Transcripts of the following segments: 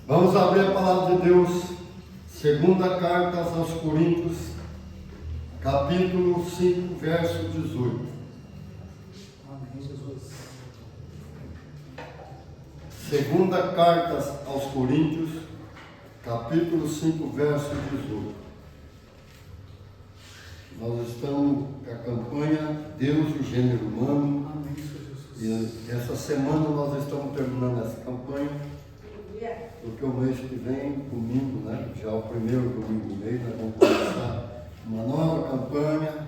Vamos abrir a palavra de Deus, segunda carta aos Coríntios, capítulo 5, verso 18. Amém, Jesus. Segunda carta aos Coríntios, capítulo 5, verso 18. Nós estamos com a campanha Deus e o Gênero Humano. Amém, Jesus. E essa semana nós estamos terminando essa campanha, porque o mês que vem, domingo, né? Já é o primeiro domingo do mês, nós vamos começar uma nova campanha.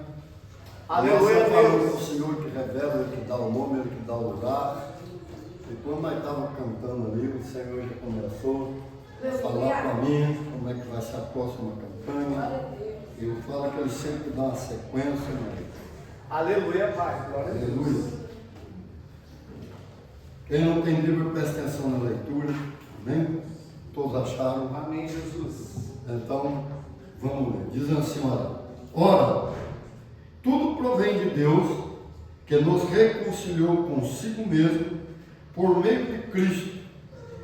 Aleluia, Nós falamos Deus. com o Senhor que revela, Ele que dá o nome, Ele que dá o lugar. E quando nós estávamos cantando ali, o Senhor já começou a falar para mim como é que vai ser a próxima campanha. E eu falo que Ele sempre dá uma sequência, né? Aleluia, Pai. Glória a Deus. Aleluia. Quem não tem livro, presta atenção na leitura. Amém? Todos acharam? Amém, Jesus. Então, vamos ler. Diz assim, ora, tudo provém de Deus, que nos reconciliou consigo mesmo, por meio de Cristo,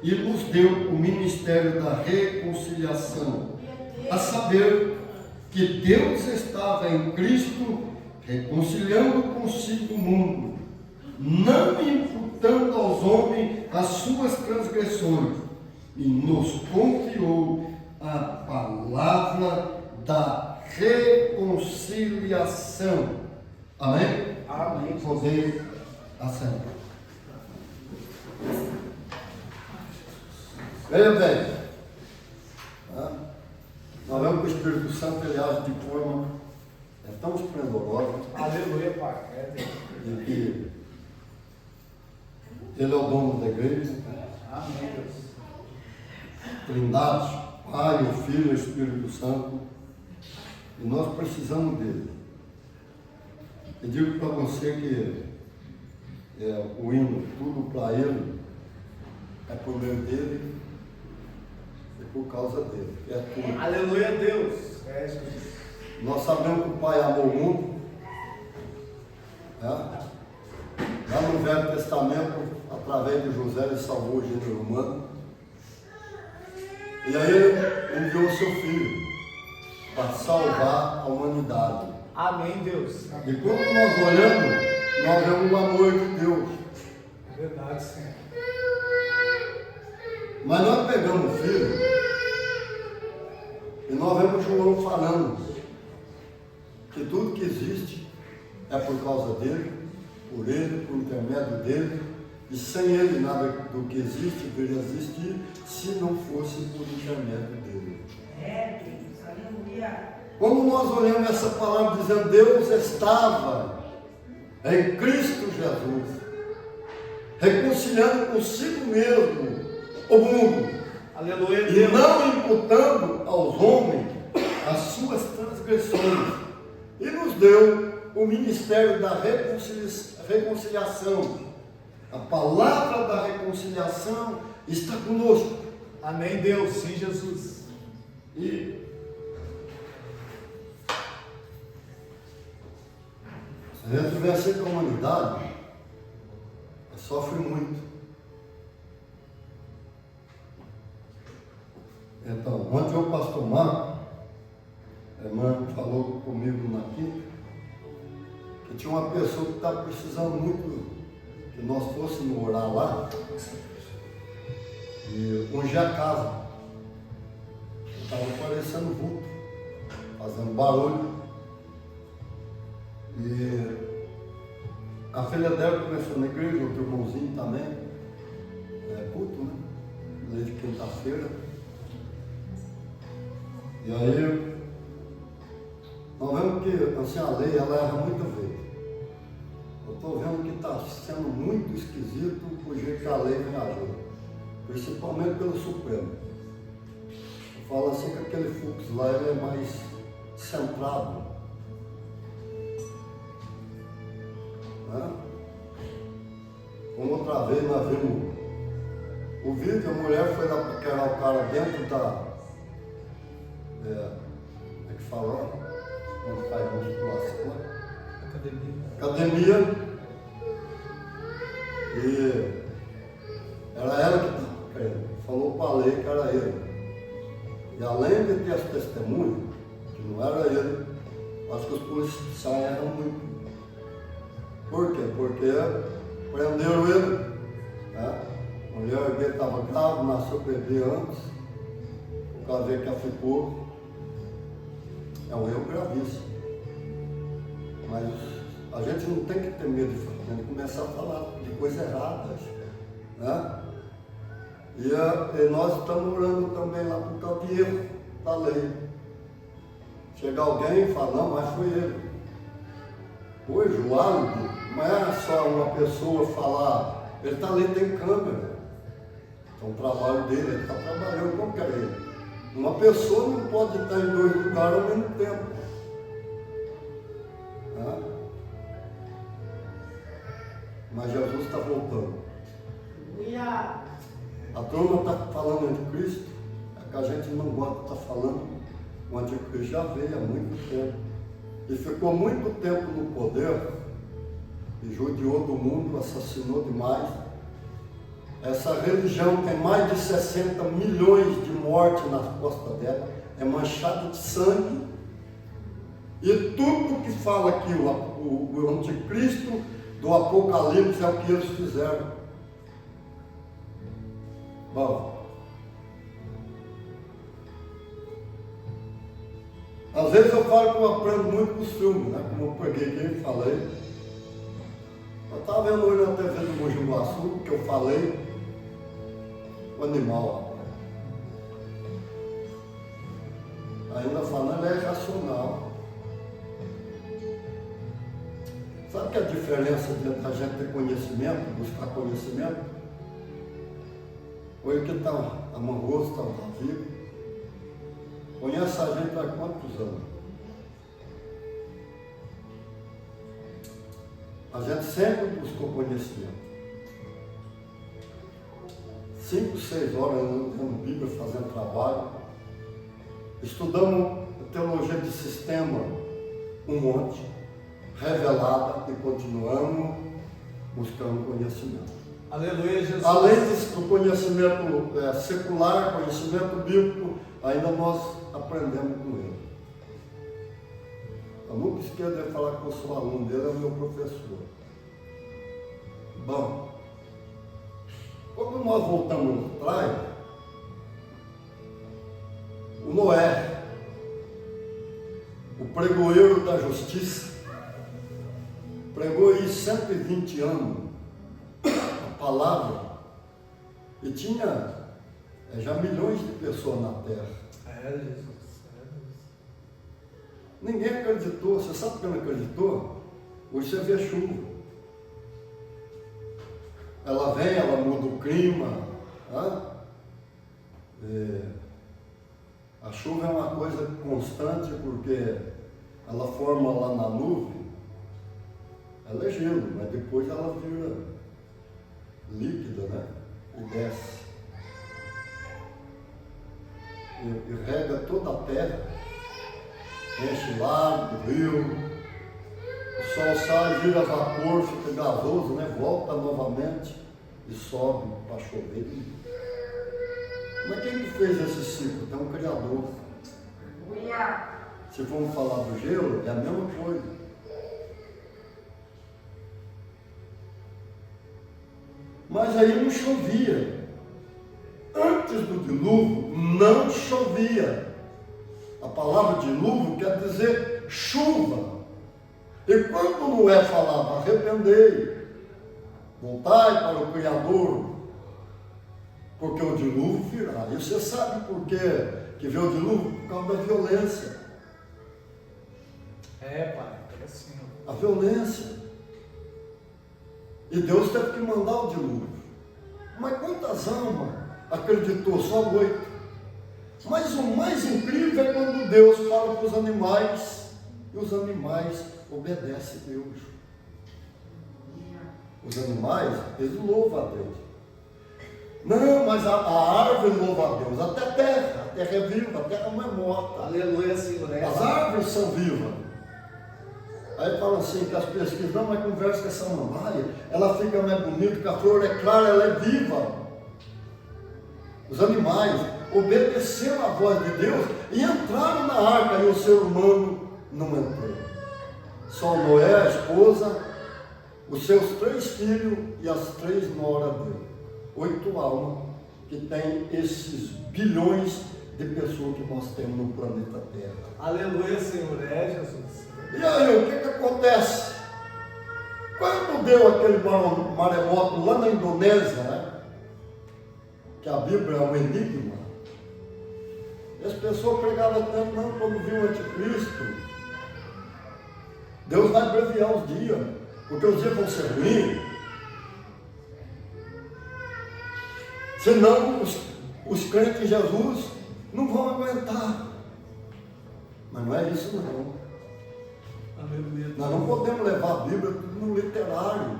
e nos deu o ministério da reconciliação, a saber, que Deus estava em Cristo, reconciliando consigo o mundo, não imputando aos homens as suas transgressões, e nos confiou a palavra da reconciliação. Amém? Amém. Poder assentar. Veja bem, nós vemos que o Espírito Santo ele age de forma tão esplendorosa. Aleluia, Pai. É Deus. E que Ele é o dono da igreja, Amém, Deus. Trindade, Pai, o Filho e o Espírito Santo, e nós precisamos dele. Eu digo para você que o hino, tudo para ele, é por meio dele e por causa dele. É tudo. Aleluia, Deus. É Jesus. Nós sabemos que o Pai amou o mundo. Lá no Velho Testamento, através de José, ele salvou o gênero humano. E aí ele enviou seu filho para salvar a humanidade. Amém, Deus. E quando nós olhamos, nós vemos o amor de Deus. É verdade, Senhor. Mas nós pegamos o filho e nós vemos João falando que tudo que existe é por causa dele, por ele, por intermédio dele, e sem ele nada do que existe deveria existir se não fosse por intermédio dele. É, Deus, aleluia. Como nós olhamos essa palavra dizendo Deus estava em Cristo Jesus, reconciliando consigo mesmo o mundo, Aleluia, e Deus. não imputando aos homens as suas transgressões, e nos deu o ministério da reconciliação. A palavra da reconciliação está conosco. Amém, Deus. Sim, Jesus. E se a gente tivesse com a humanidade, sofre muito. Então, ontem o pastor Marco, a irmã falou comigo na quinta, que tinha uma pessoa que estava precisando muito que nós fôssemos orar lá e ungir a casa. Estava parecendo vulto, fazendo barulho. E a filha dela começou na igreja, outro irmãozinho também, culto, né? Desde quinta-feira. E aí, nós vemos que assim, a lei ela erra muita vez. Eu estou vendo que está sendo muito esquisito o jeito que a lei reagiu, principalmente pelo Supremo. Eu falo assim que aquele fluxo lá ele é mais centrado. Né? Como outra vez nós vimos o vídeo, a mulher foi lá paquerar o cara dentro da. Como é que fala? Quando faz musculação. Academia. E era ela que estava querendo falou para a lei que era ele. E além de ter as testemunhas, que não era ele, acho que os policiais eram muito. Por quê? Porque prenderam ele. Né? A mulher dele estava grávida, nasceu o bebê antes. O casal que a ficou. É um erro gravíssimo. Mas a gente não tem que ter medo de começar a falar de coisas erradas. Né? E nós estamos orando também lá por causa de erro da lei. Chega alguém e fala, não, mas foi ele. Hoje o álibi não é só uma pessoa falar, ele está ali, tem câmera. Então o trabalho dele, ele está trabalhando como que é ele. Uma pessoa não pode estar em dois lugares ao mesmo tempo. Né? Mas Jesus está voltando. A turma está falando anticristo, é que a gente não gosta de estar falando. O anticristo já veio há muito tempo. E ficou muito tempo no poder, e judiou do mundo, assassinou demais. Essa religião tem mais de 60 milhões de mortes nas costas dela, é manchada de sangue. E tudo que fala aqui, o anticristo do Apocalipse é o que eles fizeram. Bom, às vezes eu falo que eu aprendo muito com os filmes, né? Como eu peguei aqui e falei. Eu estava vendo hoje na TV do Mogi Guaçu, que eu falei, o animal. Ainda falando, é irracional. Sabe que a diferença entre a gente ter conhecimento, buscar conhecimento? Olha que está a Mangosto, está o Davi. Conhece a gente há quantos anos? A gente sempre buscou conhecimento. 5, 6 horas lendo Bíblia, fazendo trabalho. Estudamos teologia de sistema, um monte, revelada, e continuamos buscando conhecimento. Aleluia, Jesus. Além do conhecimento secular, conhecimento bíblico, ainda nós aprendemos com ele. Eu nunca esqueço de falar que eu sou aluno dele, é o meu professor. Bom, quando nós voltamos atrás, o Noé, o pregoeiro da justiça, pregou aí 120 anos a palavra e tinha já milhões de pessoas na terra. Jesus. Ninguém acreditou. Você sabe por que não acreditou? Hoje você vê chuva. Ela vem, ela muda o clima. Tá? A chuva é uma coisa constante porque ela forma lá na nuvem. Ela é gelo, mas depois ela vira líquida, né? E desce. E rega toda a terra, enche lago, rio, o sol sai, vira vapor, fica gasoso, né? Volta novamente e sobe para chover. Mas quem que fez esse ciclo? Tem um Criador. Se formos falar do gelo, é a mesma coisa. Mas aí não chovia. Antes do dilúvio, não chovia. A palavra dilúvio quer dizer chuva. E quando Noé falava, arrependei, voltai para o Criador, porque o dilúvio virá. E você sabe por quê que veio o dilúvio? Por causa da violência. Pai, é assim. A violência. E Deus teve que mandar o dilúvio. Mas quantas almas acreditou? Só 8. Mas o mais incrível é quando Deus fala para os animais, e os animais obedecem a Deus. Os animais, eles louvam a Deus. Não, mas a árvore louva a Deus, até a terra é viva, a terra não é morta. Aleluia, Senhor. As árvores são vivas. Aí fala assim, que as pesquisas, não, mas conversa com essa samambaia, ela fica mais bonita, que a flor é clara, ela é viva. Os animais obedeceram à voz de Deus e entraram na arca, e o ser humano não entrou. Só Noé, a esposa, os seus 3 filhos e as 3 noras dele. 8 almas que tem esses bilhões de pessoas que nós temos no planeta Terra. Aleluia, Senhor. É, Jesus. E aí, o que acontece? Quando deu aquele maremoto lá na Indonésia, né? Que a Bíblia é um enigma, e as pessoas pregavam tanto, não, quando viu o anticristo, Deus vai abreviar os dias, porque os dias vão ser ruins. Senão os crentes em Jesus não vão aguentar. Mas não é isso não. Aleluia. Nós não podemos levar a Bíblia tudo no literário.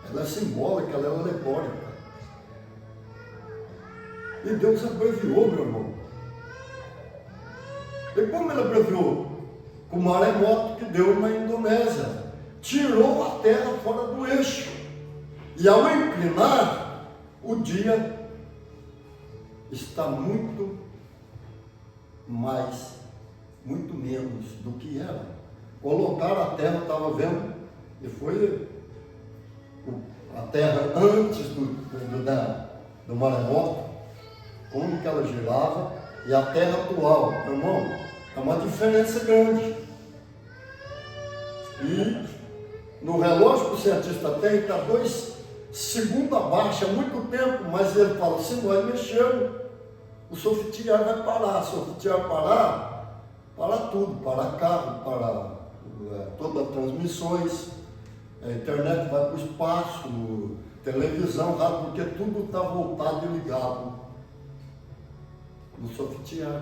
Ela é simbólica, ela é alegórica. E Deus abreviou, meu irmão. E como ele abreviou? Com o maremoto que deu na Indonésia. Tirou a terra fora do eixo. E ao inclinar, o dia está muito menos do que era. Colocaram a terra, estava vendo, e foi a terra antes do maremoto, como que ela girava, e a terra atual, meu irmão, é uma diferença grande. E no relógio que o cientista tem, está 2 segundos abaixo, é muito tempo, mas ele fala, se nós mexermos, o software vai parar. Se o software parar, para tudo, para carro, para todas as transmissões, a internet vai para o espaço, televisão, rádio, porque tudo está voltado e ligado no software.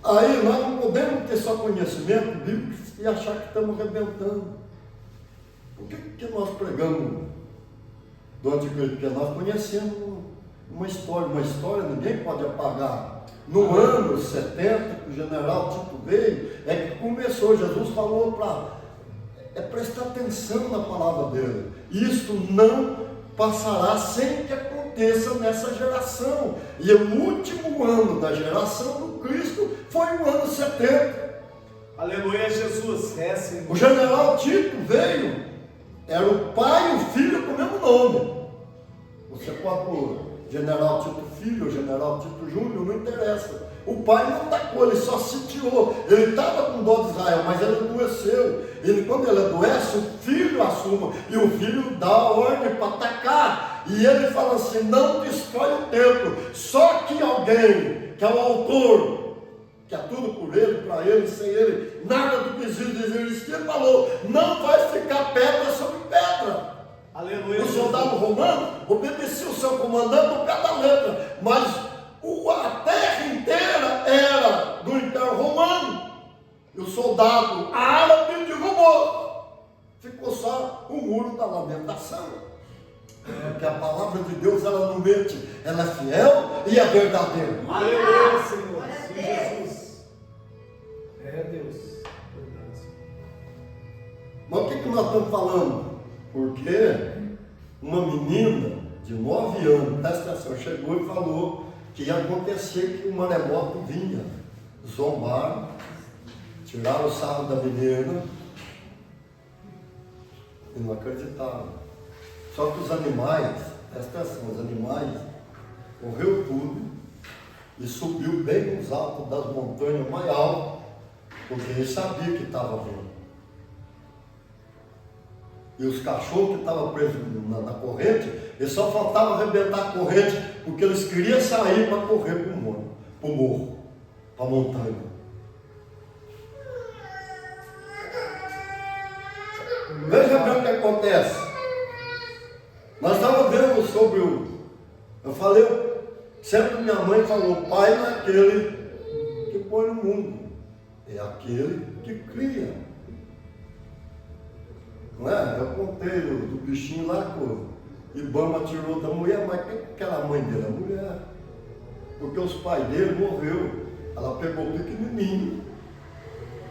Aí nós não podemos ter só conhecimento bíblico e achar que estamos arrebentando. Por que nós pregamos do anticristo? Porque nós conhecemos uma história ninguém pode apagar. No ano 70, que o general Tito veio, é que começou, Jesus falou para prestar atenção na palavra dele. Isso não passará sem que aconteça nessa geração. E o último ano da geração do Cristo foi o ano 70. Aleluia, Jesus. É, Senhor. O general Tito veio, era o pai e o filho com o mesmo nome. Você pode pôr general Tito Filho ou general Tito Júnior, não interessa. O pai não atacou, ele só sitiou. Ele estava com dó de Israel, mas ele adoeceu. Quando ele adoece, o filho assume. E o filho dá a ordem para atacar. E ele fala assim, não destrói o templo. Só que alguém, que é o autor, que é tudo por ele, para ele, sem ele, nada do que existe, ele falou, não vai ficar pedra sobre pedra. Aleluia. O soldado romano obedecia o seu comandante no pé da letra, mas a terra inteira era do Império Romano. E o soldado árabe derrubou. Ficou só o muro da lamentação. Porque a palavra de Deus, ela não mente, ela é fiel e é verdadeira. Aleluia, Senhor. Sim, Jesus. É Deus. Verdade. Mas o que nós estamos falando? Porque uma menina de 9 anos, presta atenção, chegou e falou que ia acontecer que o maremoto vinha. Zombaram, tiraram o sarro da menina e não acreditaram. Só que os animais, presta atenção, os animais correu tudo e subiu bem nos altos das montanhas mais altas, porque ele sabia que estava vindo. E os cachorros que estavam presos na corrente, eles só faltava arrebentar a corrente, porque eles queriam sair para correr para o morro, para a montanha. Veja bem o que acontece. Nós estávamos vendo sobre eu falei, sempre minha mãe falou, o pai não é aquele que põe no mundo, é aquele que cria. Não é? Eu contei do bichinho lá que o Ibama tirou da mulher, mas quem era a mãe dele? A mulher. Porque os pais dele morreu. Ela pegou o pequenininho,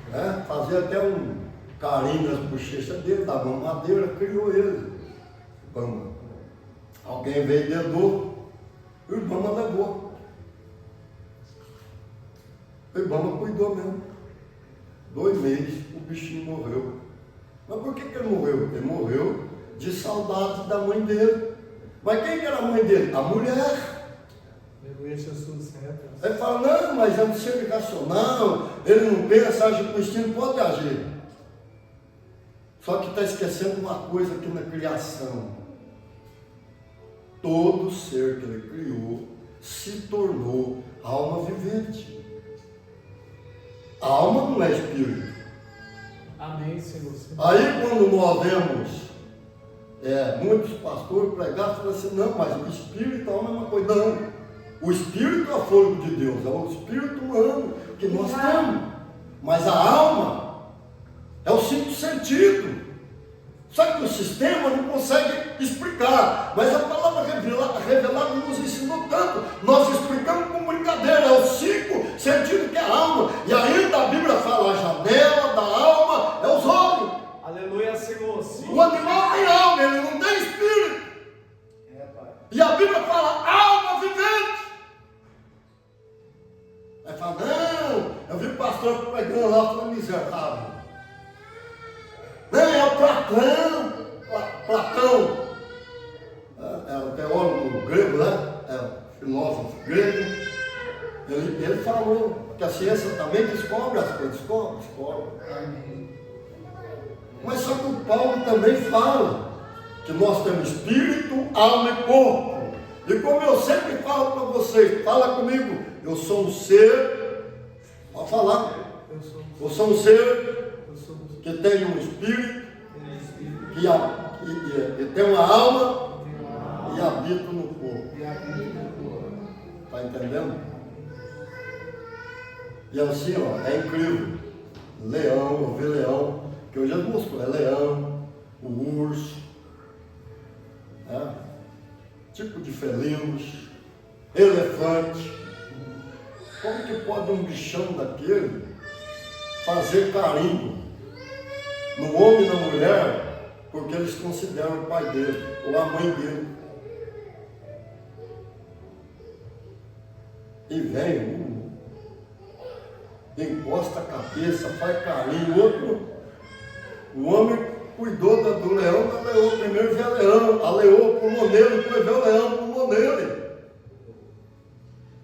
né? Fazia até um carinho nas bochechas dele, dava uma madeira, criou ele. Ibama. Alguém veio e dedou, o irmão não levou. O irmão não cuidou mesmo. 2 meses, o bichinho morreu. Mas por que ele morreu? Ele morreu de saudade da mãe dele. Mas quem que era a mãe dele? A mulher. Aleluia, Jesus. É Deus. Ele fala, não, mas é um ser irracional, ele não pensa, age com instinto, pode agir. Só que está esquecendo uma coisa aqui na criação. Todo ser que ele criou se tornou alma vivente. A alma não é espírito. Amém, Senhor. Aí quando nós vemos muitos pastores pregar, falam assim, não, mas o espírito e a alma é uma coisa. Não. O espírito é o fôlego de Deus, é o espírito humano que nós temos. Mas a alma é o 5º sentido. Só que o sistema não consegue explicar. Mas a palavra revelada nos ensinou tanto. Nós explicamos com brincadeira. É o 5º sentido que é a alma. E ainda a Bíblia fala, a janela da alma é os olhos. Aleluia, Senhor. Sim. O animal tem alma, ele não tem espírito. Pai. E a Bíblia fala, alma vivente. Aí fala, não, eu vi o pastor pregando lá, falando miserável. Não, é o Platão, é o teólogo grego, né? É o filósofo grego. Ele falou que a ciência também descobre as coisas, descobre. Mas só que o Paulo também fala que nós temos espírito, alma e corpo. E como eu sempre falo para vocês, fala comigo, eu sou um ser, pode falar, eu sou um ser que tem um espírito, que tem uma alma e habita no corpo. Está entendendo? E assim, ó, é incrível. Leão, eu vi leão, que eu já mostrou, é leão, o urso, tipo de felinos, elefante. Como que pode um bichão daquele fazer carinho no homem e na mulher, porque eles consideram o pai dele ou a mãe dele? E vem encosta a cabeça, faz carinho. O homem cuidou do leão, da leoa. Primeiro vê a leão, a leoa pulou nele, depois vê o leão, pulou nele.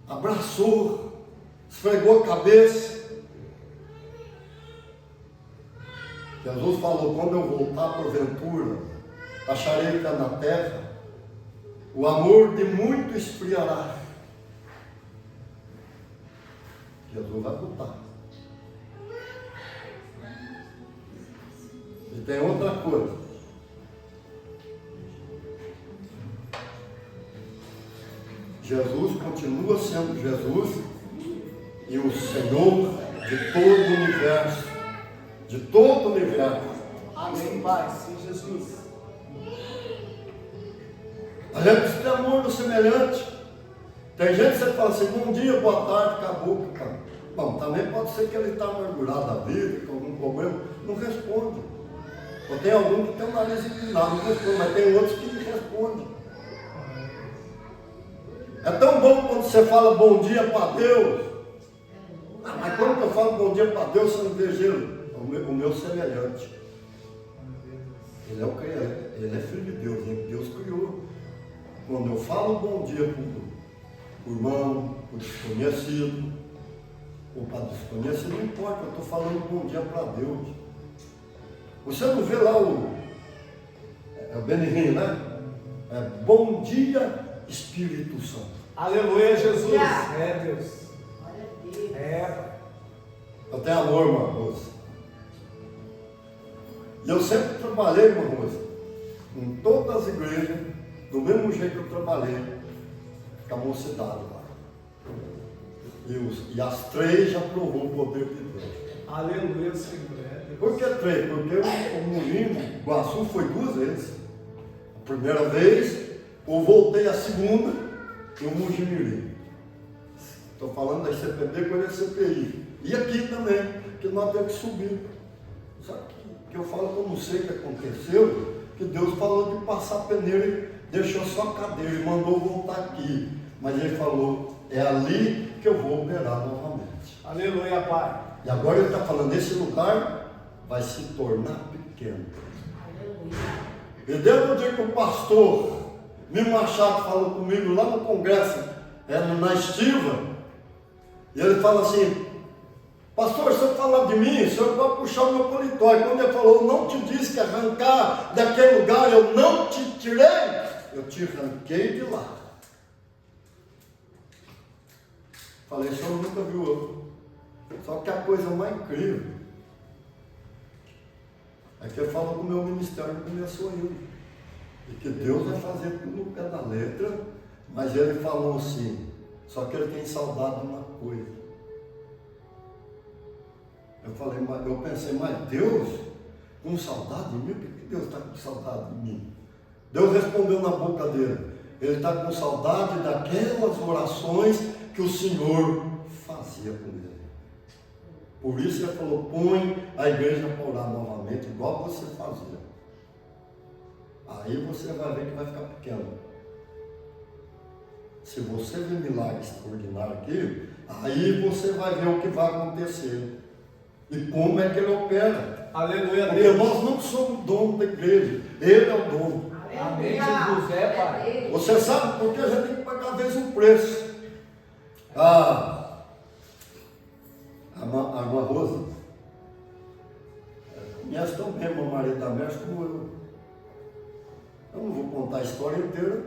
Abraçou, esfregou a cabeça. Jesus falou, quando eu voltar porventura, acharei que na terra, o amor de muito esfriará. Jesus vai voltar. E tem outra coisa. Jesus continua sendo Jesus e o Senhor de todo o universo. De todo o universo. Amém, Pai. Sim, Jesus. A gente precisa ter amor no semelhante. Tem gente que você fala assim, bom dia, boa tarde, acabou. Bom, também pode ser que ele está amargurado da vida, com algum problema, não responde. Ou tem algum que tem o nariz inclinado, não responde, mas tem outros que não respondem. É tão bom quando você fala bom dia para Deus. Mas quando eu falo bom dia para Deus, você não veja ele. O meu semelhante. Ele é o criador, ele é filho de Deus, Deus criou. Quando eu falo bom dia para o irmão, para o desconhecido, ou para desconhecido, não importa, eu estou falando bom dia para Deus. Você não vê lá o Benihim, né? Bom dia, Espírito Santo. Aleluia, Jesus. É, Deus. É. Eu tenho amor, irmã Rosa. E eu sempre trabalhei, irmã Rosa, em todas as igrejas, do mesmo jeito que eu trabalhei com a mocidade lá. E as 3 já provou o poder de Deus. Aleluia, Senhor. Por que 3? Porque o Moinho Guaçu foi 2 vezes. A primeira vez, eu voltei a segunda, e o Mujimirim. Estou falando da CPB com a CPI. E aqui também, que nós temos que subir. Sabe que eu falo que eu não sei o que aconteceu, que Deus falou de passar peneira deixou só a cadeira e mandou voltar aqui. Mas ele falou, é ali que eu vou operar novamente. Aleluia, Pai. E agora ele está falando, esse lugar vai se tornar pequeno. E desde o dia que o pastor Mimo Machado falou comigo lá no congresso, na Estiva, e ele fala assim, pastor, se eu falar de mim, o senhor vai puxar o meu paletó. E quando ele falou, não te disse que arrancar daquele lugar, eu não te tirei, eu te arranquei de lá. Falei, o senhor nunca viu outro. Só que a coisa mais incrível é que ele falou que o meu ministério começou aí. E que Deus vai fazer tudo no pé da letra, mas ele falou assim, só que ele tem saudade de uma coisa. Eu pensei, mas Deus com saudade de mim? Por que Deus está com saudade de mim? Deus respondeu na boca dele, ele está com saudade daquelas orações que o Senhor fazia com ele. Por isso ele falou, põe a igreja para orar novamente, igual você fazia. Aí você vai ver que vai ficar pequeno. Se você ver milagre extraordinário aqui, aí você vai ver o que vai acontecer. E como é que ele opera. Aleluia, Porque Deus. nós não somos dono da igreja, ele é o dono. Amém, Jesus, Pai. Você sabe porque a gente tem que pagar às vezes um preço. A irmã Rosa conhece tão bem meu marido da Mestre como eu. Eu não vou contar a história inteira,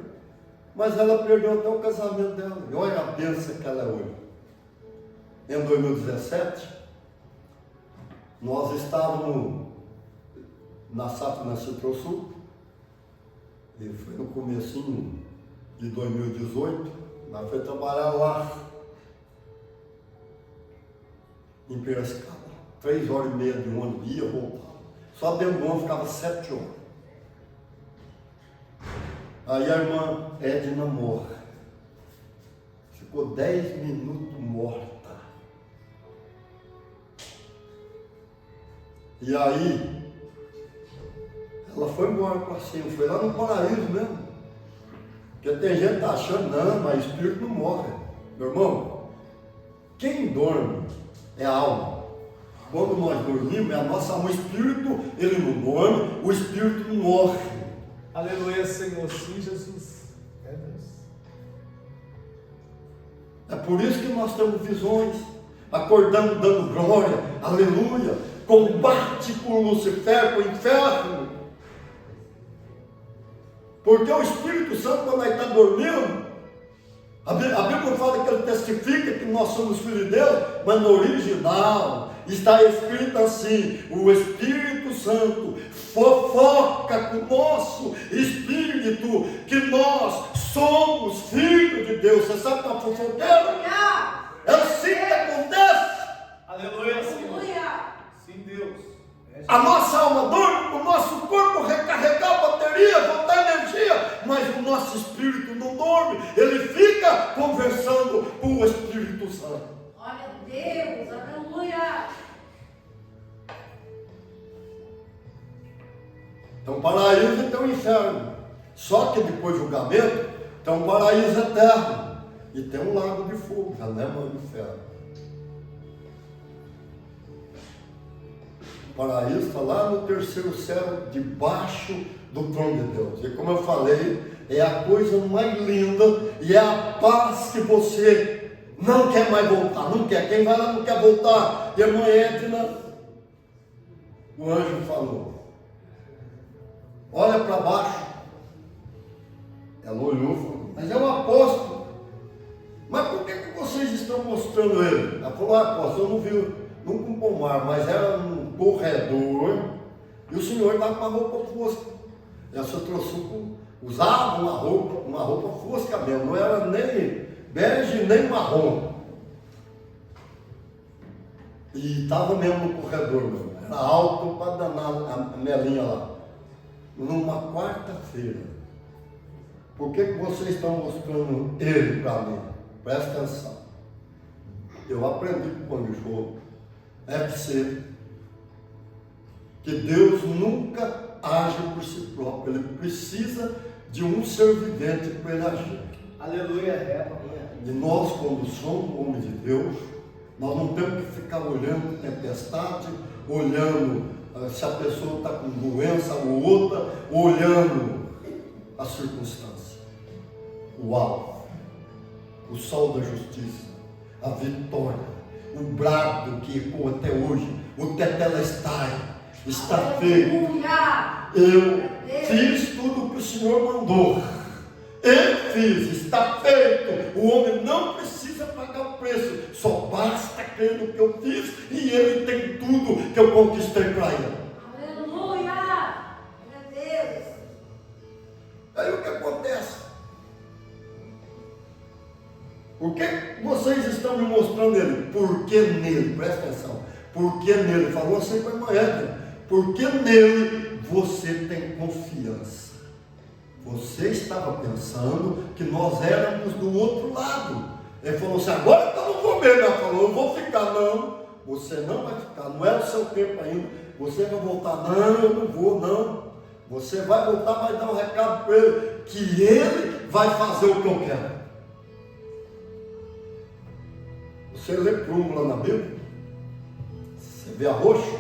mas ela perdeu até o casamento dela. E olha a bênção que ela é hoje. Em 2017, nós estávamos na Safra na Citrosul, e foi no comecinho de 2018, nós fomos trabalhar lá em Piracicaba, 3h30 de ônibus, ia voltar. Só dentro do ônibus ficava 7 horas. Aí a irmã Edna morre. Ficou 10 minutos morta. E aí, ela foi embora para cima, foi lá no paraíso mesmo. Porque tem gente que tá achando, não, mas espírito não morre. Meu irmão, quem dorme é a alma. Quando nós dormimos, é a nossa alma. O espírito, ele não dorme, o espírito não morre. Aleluia, Senhor. Sim, Jesus. É Deus. É por isso que nós temos visões, acordando dando glória, aleluia, combate com Lucifer, com o inferno. Porque o Espírito Santo, quando ele está dormindo, a Bíblia fala que ele testifica que nós somos filhos de Deus, mas no original está escrito assim, o Espírito Santo fofoca com o nosso espírito que nós somos filhos de Deus. Você sabe que é uma fofoqueira? É assim que acontece. Aleluia, Senhor. Sim, Deus. A nossa alma dorme, o nosso corpo recarregar a bateria, botar energia, mas o nosso espírito não dorme, ele fica conversando com o Espírito Santo. Glória a Deus, aleluia. Tem um paraíso e tem um inferno. Só que depois do julgamento, tem um paraíso eterno. E tem um lago de fogo, já não é mais do inferno. O paraíso está lá no terceiro céu, debaixo do trono de Deus. E como eu falei, é a coisa mais linda e é a paz que você não quer mais voltar. Não quer. Quem vai lá não quer voltar. E a irmã Edna, o anjo falou, olha para baixo. Ela olhou e falou, mas é um apóstolo. Mas por que vocês estão mostrando ele? Ela falou, apóstolo, eu não vi nunca um pomar, mas era um corredor. E o senhor estava com uma roupa fosca. Ela só trouxe usava uma roupa fosca mesmo. Não era nem bege nem marrom. E estava mesmo no corredor mesmo. Era alto para danar a melinha lá. Numa quarta-feira. Por que vocês estão mostrando ele para mim? Presta atenção. Eu aprendi com o Panjô, FC, que Deus nunca age por si próprio. Ele precisa de um ser vivente para ele agir. Aleluia, é, papai. E nós, quando somos homens de Deus, nós não temos que ficar olhando tempestade, olhando se a pessoa está com doença ou outra, olhando a circunstância. O alvo, o sol da justiça, a vitória, o brado que ecoa até hoje, o tetelestai, está feito. Aleluia. Eu fiz tudo o que o Senhor mandou. Eu fiz, está feito. O homem não precisa pagar o preço, só basta crer no que eu fiz e ele tem tudo que eu conquistei para ele. Aleluia. Glória a Deus. Aí o que acontece? O que vocês estão me mostrando nele? Por que nele? Presta atenção. Por que nele? Falou assim para a mulher. Porque nele você tem confiança. Você estava pensando que nós éramos do outro lado. Ele falou assim, agora eu não vou mesmo. Ela falou, eu vou ficar. Não, você não vai ficar. Não é o seu tempo ainda. Você vai voltar. Não, eu não vou, não. Você vai voltar, vai dar um recado para ele, que ele vai fazer o que eu quero. Você lê Prumo lá na Bíblia, você vê arroxo,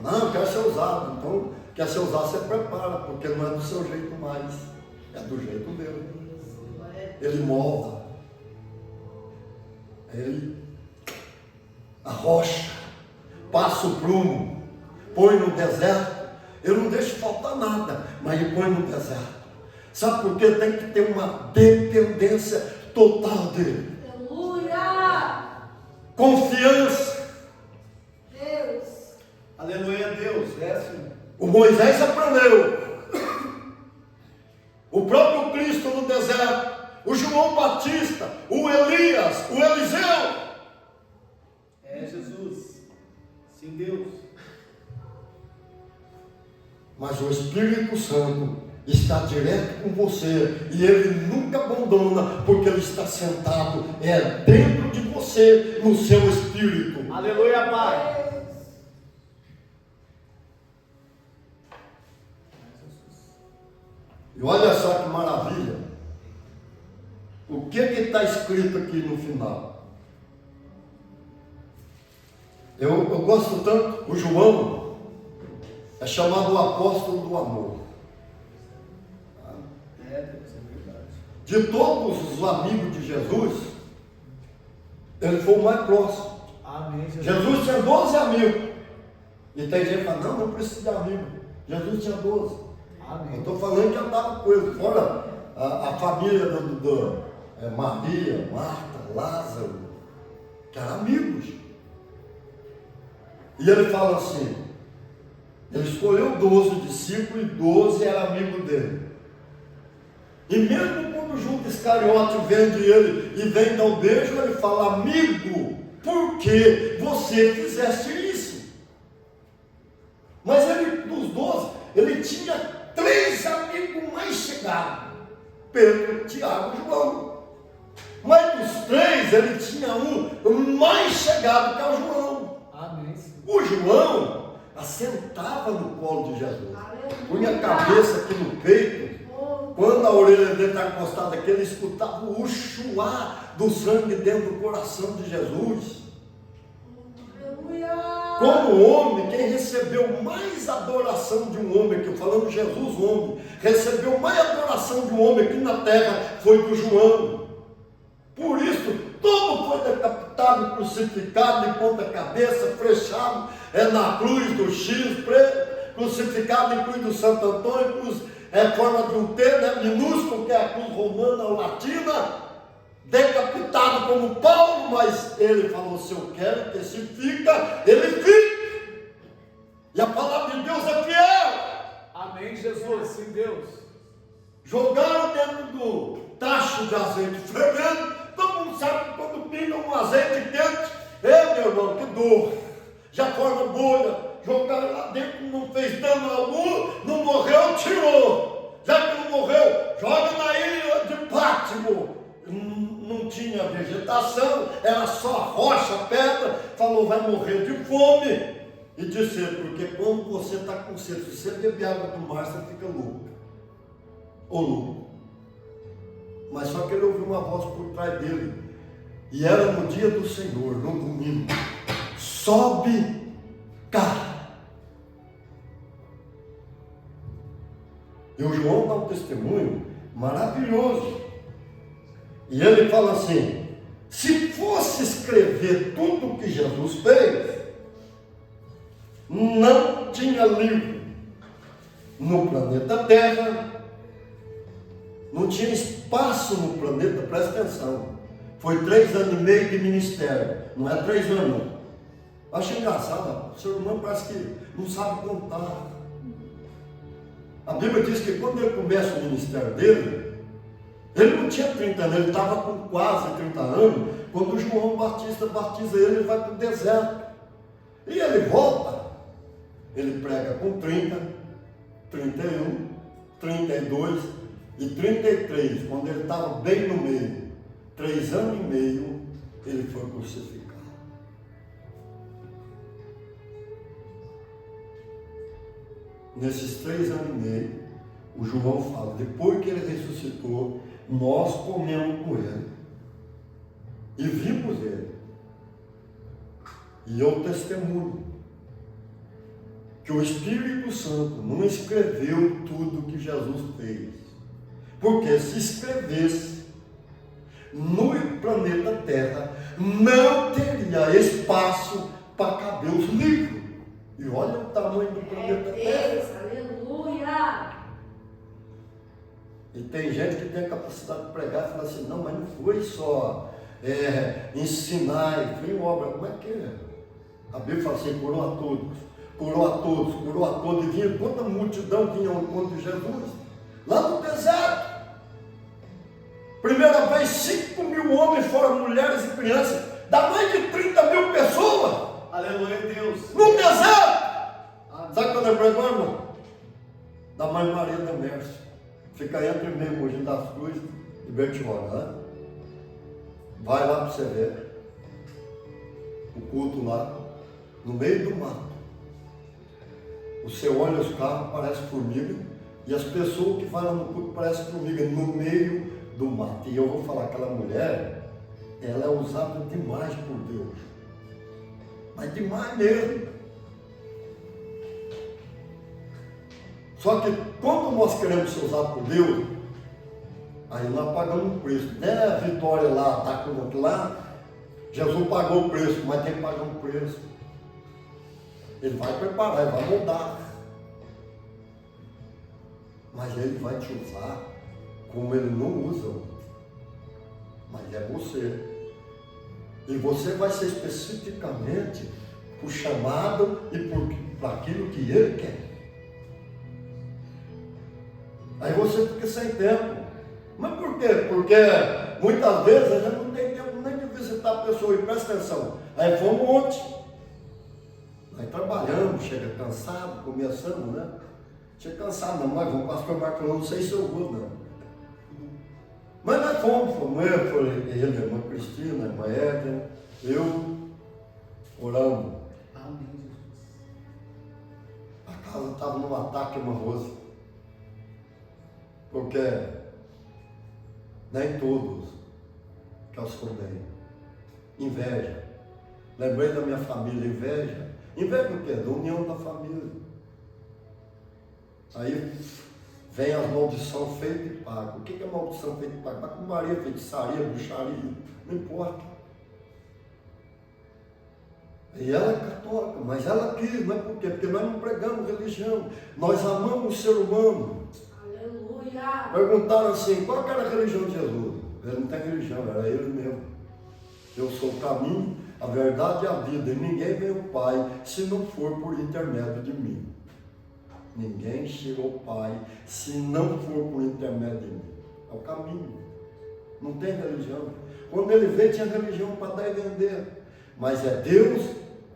não, quer ser usado, então quer ser usado, você prepara, porque não é do seu jeito mais, é do jeito dele. Ele molda, ele arrocha, passa o prumo, põe no deserto, ele não deixa faltar nada, mas ele põe no deserto. Sabe por quê? Tem que ter uma dependência total dele. Confiança. Deus. Aleluia, Deus. É assim. O Moisés aprendeu. O próprio Cristo no deserto. O João Batista. O Elias. O Eliseu. É Jesus. Sim, Deus. Mas o Espírito Santo está direto com você e ele nunca abandona, porque ele está sentado dentro de você, no seu espírito. Aleluia, Pai. E olha só que maravilha. O que está escrito aqui no final? Eu gosto tanto. O João é chamado o apóstolo do amor. É, Deus, é verdade. De todos os amigos de Jesus, ele foi o mais próximo. Amém, Jesus. Jesus tinha 12 amigos. E tem gente que fala, não precisa de amigo. Jesus tinha 12. Amém. Eu estou falando que andava com ele. Fora a família Maria, Marta, Lázaro, que eram amigos. E ele fala assim, ele escolheu 12 discípulos e 12 eram amigos dele. E mesmo quando Judas Iscariote vende ele e vem dar o beijo, ele fala, amigo, por que você fizeste isso? Mas ele, dos 12, ele tinha 3 amigos mais chegados, Pedro, Tiago e João. Mas dos 3, ele tinha um mais chegado, que é o João. Amém. O João assentava no colo de Jesus, punha a cabeça aqui no peito. Quando a orelha dele está encostada aqui, ele escutava o chuar do sangue dentro do coração de Jesus. Aleluia. Como homem, quem recebeu mais adoração de um homem, que falando Jesus homem, recebeu mais adoração de um homem aqui na terra, foi do João. Por isso, todo foi decapitado, crucificado de ponta cabeça, flechado na cruz do X, crucificado em cruz do Santo Antônio, cruz forma de um T, minúsculo, que é a cruz romana ou latina, decapitado como Paulo, mas ele falou, se eu quero que esse fica, ele fica. E a palavra de Deus é fiel. Amém, Jesus. Sim, Deus. Jogaram dentro do tacho de azeite fervendo. Todo mundo sabe que quando pinga um azeite quente, meu irmão, que dor. Já forma bolha. Jogaram lá dentro, não fez dano algum, não morreu, tirou. Já que não morreu, joga na ilha de Pátimo. Não tinha vegetação, era só rocha, pedra. Falou, vai morrer de fome e de sede, porque quando você está com sede, se você beber água do mar, você fica louco. o lucro. Mas só que ele ouviu uma voz por trás dele. E era no dia do Senhor, no domingo. Sobe cá. E o João dá um testemunho maravilhoso. E ele fala assim: se fosse escrever tudo o que Jesus fez, não tinha livro no planeta Terra, não tinha espaço no planeta, presta atenção. Foi 3 anos e meio de ministério, não é 3 anos não. Acho engraçado, o ser humano parece que não sabe contar. A Bíblia diz que quando ele começa o ministério dele, ele não tinha 30 anos, ele estava com quase 30 anos, quando João Batista batiza ele, ele vai para o deserto. E ele volta, ele prega com 30, 31, 32 e 33, quando ele estava bem no meio, 3 anos e meio, ele foi crucificado. Nesses 3 anos e meio, o João fala, depois que ele ressuscitou, nós comemos com ele e vimos ele. E eu testemunho que o Espírito Santo não escreveu tudo que Jesus fez. Porque se escrevesse no planeta Terra, não teria espaço para caber os livros. E olha o tamanho do planeta Terra. Deus, aleluia. E tem gente que tem a capacidade de pregar e falar assim, não, mas não foi só ensinar, e foi obra. Como é que é? A Bíblia fala assim, curou a todos, curou a todos, curou a todos. E vinha toda a multidão vinha ao encontro de Jesus, lá no deserto. Primeira vez, 5.000 homens, fora mulheres e crianças, dá mais de 30.000 pessoas. Aleluia, Deus. No deserto. Sabe quando eu prego, irmão? Da Mãe Maria da Mercy. Fica entre meio Mogi das Cruzes e Bertioga, né? Vai lá para você ver o culto lá, no meio do mato. Você olha os carros, parece formiga, e as pessoas que vão lá no culto parecem formiga, no meio do mato. E eu vou falar, aquela mulher, ela é usada demais por Deus. Mas demais mesmo. Só que quando nós queremos ser usados por Deus, aí nós pagamos um preço. Até a Vitória lá, tá com lá, Jesus pagou o preço, mas tem que pagar um preço. Ele vai preparar, ele vai moldar. Mas ele vai te usar como ele não usa. Mas é você. E você vai ser especificamente por chamado e por aquilo que ele quer. Aí você fica sem tempo. Mas por quê? Porque muitas vezes a gente não tem tempo nem de visitar a pessoa. E presta atenção. Aí fomos ontem. Aí trabalhamos, chega cansado, começamos, né? Chega cansado, não, mas vamos, pastor Marcos, não sei se eu vou, não. Mas nós fomos eu, foi ele, a irmã Cristina, a irmã Edna, eu, oramos. Amém, Jesus. A casa estava num ataque, irmã Rose. Porque nem todos calçam bem. Inveja. Lembrei da minha família, inveja. Inveja do quê? Da união da família. Aí vem as maldições feitas e pagas. O que é maldição feita e paga? Macumbaria, feitiçaria, bruxaria, não importa. E ela é católica, mas ela quis, não é por quê? Porque nós não pregamos religião, nós amamos o ser humano. Aleluia. Perguntaram assim, qual que era a religião de Jesus? Ele não tem religião, era ele mesmo. Eu sou o caminho, a verdade e a vida, e ninguém vem ao Pai se não for por intermédio de mim. Ninguém chega ao Pai se não for por intermédio de mim. É o caminho. Não tem religião. Quando ele veio, tinha religião para dar e vender. Mas é Deus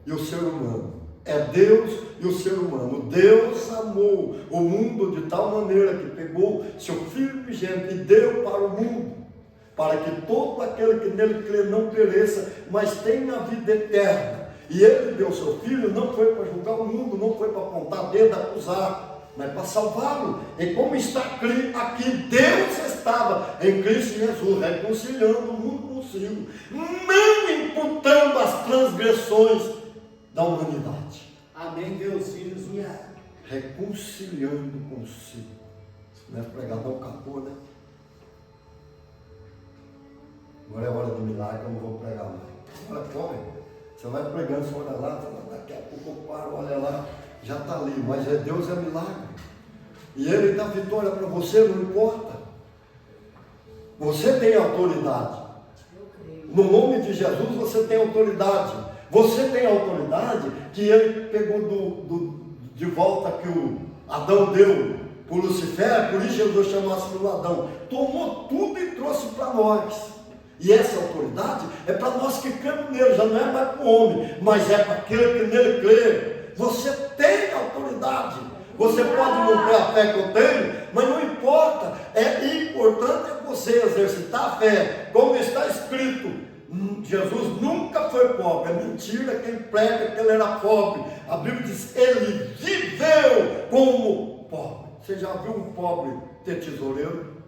e o ser humano. É Deus e o ser humano. Deus amou o mundo de tal maneira que pegou seu Filho unigênito e deu para o mundo, para que todo aquele que nele crê não pereça, mas tenha a vida eterna. E ele deu seu Filho, não foi para julgar o mundo, não foi para apontar dedo, acusar, mas para salvá-lo. E como está aqui, Deus estava em Cristo Jesus, reconciliando o mundo consigo, não imputando as transgressões da humanidade. Amém, Deus, sim, Jesus. Reconciliando consigo. Não é pregador, acabou, né? Agora é hora do milagre, eu não vou pregar mais. Agora corre. Você vai pregando, você olha lá, daqui a pouco eu paro, olha lá, já está ali. Mas Deus é milagre. E Ele dá vitória para você, não importa. Você tem autoridade. No nome de Jesus você tem autoridade. Você tem autoridade que Ele pegou de volta que o Adão deu por Lucifer, por isso Jesus chamasse de Adão. Tomou tudo e trouxe para nós. E essa autoridade é para nós que cremos nele, já não é mais para o homem, mas é para aquele que nele crê. Você tem autoridade. Você pode não ter a fé que eu tenho, mas não importa. Importante é você exercitar a fé, como está escrito. Jesus nunca foi pobre. É mentira quem prega que ele era pobre. A Bíblia diz, ele viveu como pobre. Você já viu um pobre ter tesoureiro?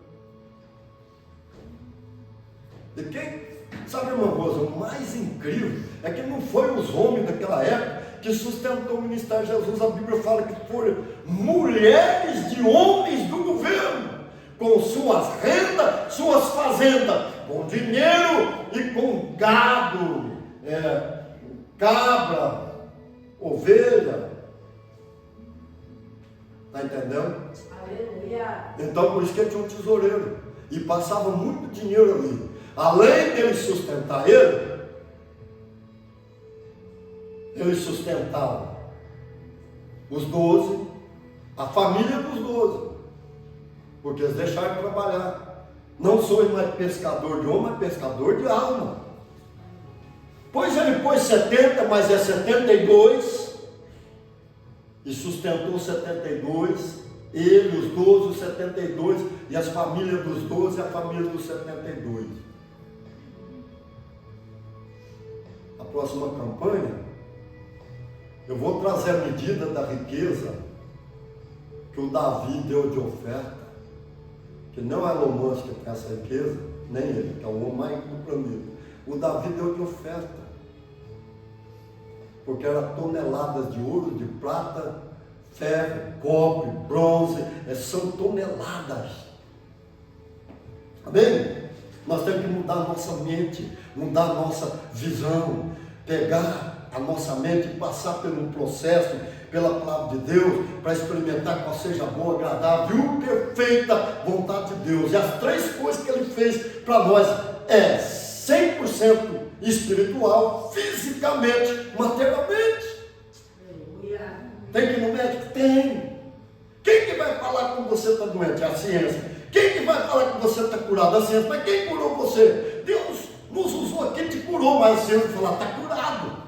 De quem? Sabe uma coisa, o mais incrível é que não foi os homens daquela época que sustentou o ministério de Jesus. A Bíblia fala que foram mulheres de homens do governo, com suas rendas, suas fazendas, com dinheiro e com gado, cabra, ovelha. Está entendendo? Aleluia. Então por isso que ele tinha um tesoureiro e passava muito dinheiro ali. Além dele sustentar ele sustentava os 12, a família dos 12, porque eles deixaram de trabalhar. Não sou mais pescador de homem, mas pescador de alma. Pois ele pôs 70, mas é 72, e sustentou 72, ele, os 12, os 72, e as famílias dos 12 e a família dos 72. A próxima campanha, eu vou trazer a medida da riqueza que o Davi deu de oferta, que não é Elon Musk que tem essa riqueza, nem ele, que é o homem mais rico do planeta. O Davi deu de oferta, porque eram toneladas de ouro, de prata, ferro, cobre, bronze, são toneladas. Amém? Nós temos que mudar a nossa mente, mudar a nossa visão, pegar a nossa mente e passar por um processo, pela palavra de Deus, para experimentar qual seja a boa, agradável e perfeita vontade de Deus. E as 3 coisas que Ele fez para nós é 100% espiritual, fisicamente, materialmente. Aleluia. Tem que ir no médico? Tem. Quem que vai falar que você está doente? A ciência. Quem que vai falar que você está curado? A ciência. Mas quem curou você? Deus nos usou aqui, te curou, mas a ciência falar, está curado.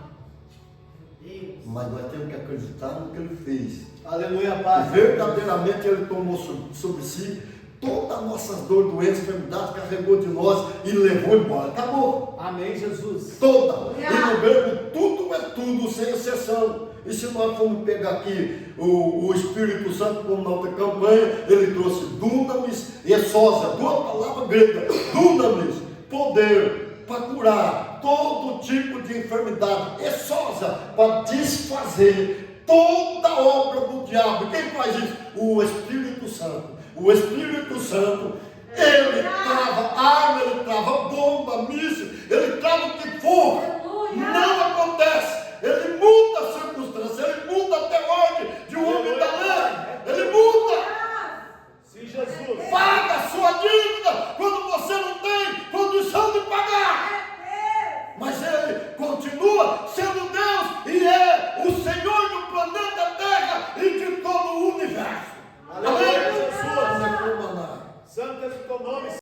Mas nós temos que acreditar no que Ele fez. Aleluia, E Pai. verdadeiramente Ele tomou sobre si todas as nossas dores, doenças, enfermidades, carregou de nós e levou embora. Acabou. Amém, Jesus. Toda. E no grego tudo é tudo, sem exceção. E se nós formos pegar aqui o Espírito Santo, como na outra campanha, ele trouxe dunamis e exósia, 2 palavras gregas, dunamis, poder para curar todo tipo de enfermidade, exósia para desfazer toda a obra do diabo. Quem faz isso? O Espírito Santo. O Espírito Santo, ele trava arma, ele trava bomba, míssil, ele trava o que for